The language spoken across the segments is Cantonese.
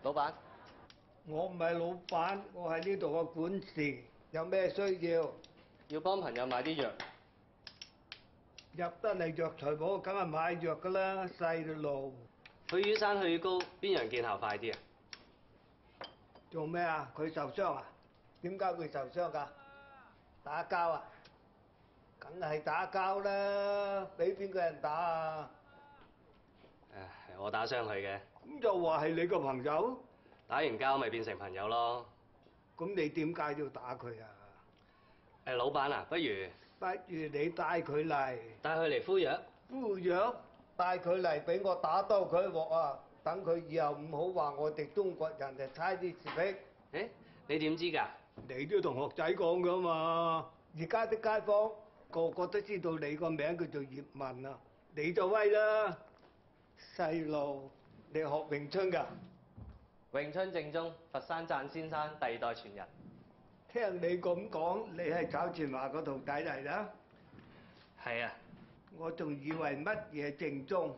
老闆，我唔係老闆，我係呢度嘅管事，有咩需要？要幫朋友買啲藥。入得嚟藥材鋪，梗係買藥㗎啦，細路。去瘀山去瘀膏，邊樣見效快啲啊？做咩啊？佢受傷啊？點解會受傷㗎？打交啊？梗係打交啦，俾邊個人打啊？係我打傷佢嘅。咁就話係你個朋友？打完交咪變成朋友咯。咁你點解要打佢啊？老闆啊，不如你帶佢嚟。帶佢嚟敷藥。敷藥？帶佢嚟俾我打多佢一鑊啊！等佢以後唔好話我哋中國人係差啲士兵。你點知㗎？你啲同學仔講㗎嘛。而家啲街坊個個都知道你個名叫做葉問啊，你就威啦。細路，你學詠春㗎？詠春正宗，佛山贊先生第二代傳人。聽你咁講，你係找傳華個徒弟嚟啦？係啊。我仲以為乜嘢正宗，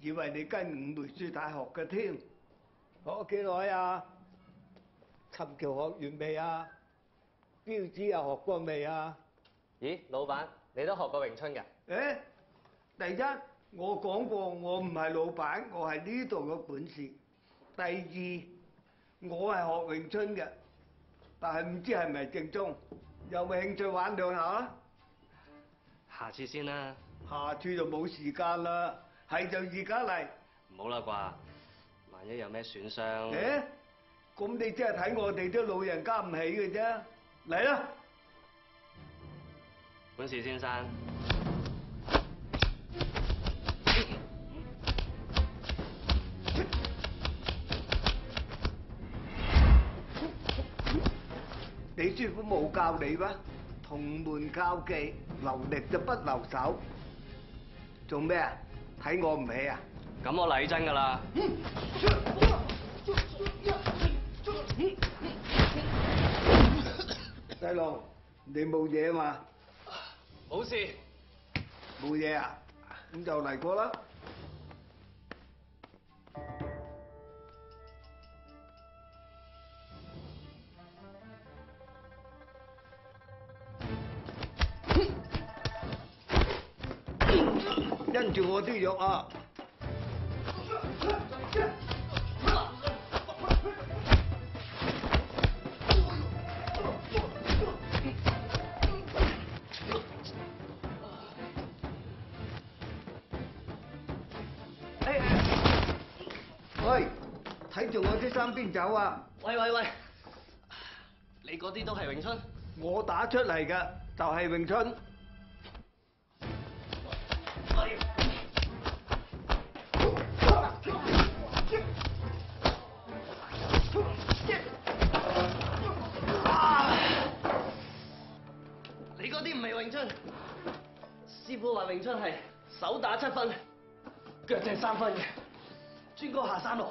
以為你跟五梅書大學嘅添。學幾耐啊？琴橋學完未啊？標指又學過未啊？咦，老闆，你都學過詠春㗎？第一，我講過我唔係老闆，我係呢度嘅管事。第二，我係學詠春嘅，但係唔知係咪正宗，有冇興趣玩兩下？下次先啦。下次就冇時間啦，係就而家嚟。唔好啦啩，萬一有咩損傷。咁你即係睇我哋啲老人家唔起嘅啫，嚟啦！管事先生。你師傅冇教你咩？同門教技，留力就不留手。做咩啊？睇我唔起啊？咁我嚟真㗎啦。細路，你冇嘢嘛？冇事。冇嘢啊？咁就嚟過啦。跟住我啲藥啊！喂，睇住我啲衫邊走啊！喂，你嗰啲都係詠春？我打出嚟嘅就係詠春。你嗰啲唔係詠春，師傅話詠春係手打7分，腳踢3分嘅，專攻下山路。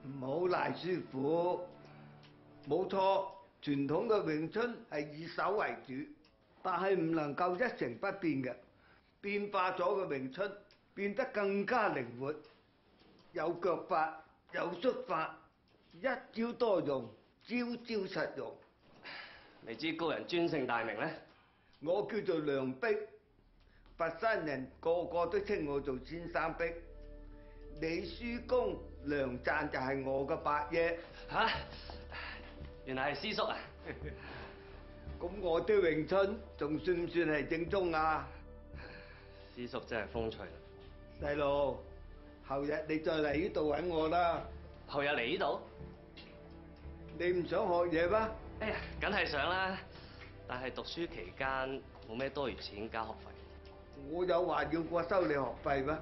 唔好賴師傅，冇錯，傳統嘅詠春係以手為主，但係唔能夠一成不變嘅，變化咗嘅詠春變得更加靈活，有腳法，有術法，一招多用，招招實用。你知高人尊姓大名咧？我叫做梁壁，佛山人個個都稱我做先生壁。李書公梁贊就係我嘅伯爺。嚇！原來係師叔啊！咁我啲詠春仲算唔算係正宗啊？師叔真係風趣啦！細路，後日你再嚟呢度揾我啦。後日嚟呢度？你唔想學嘢咩？哎呀，梗係想啦！但係讀書期間冇咩多餘錢交學費。我有話要過收你學費咩？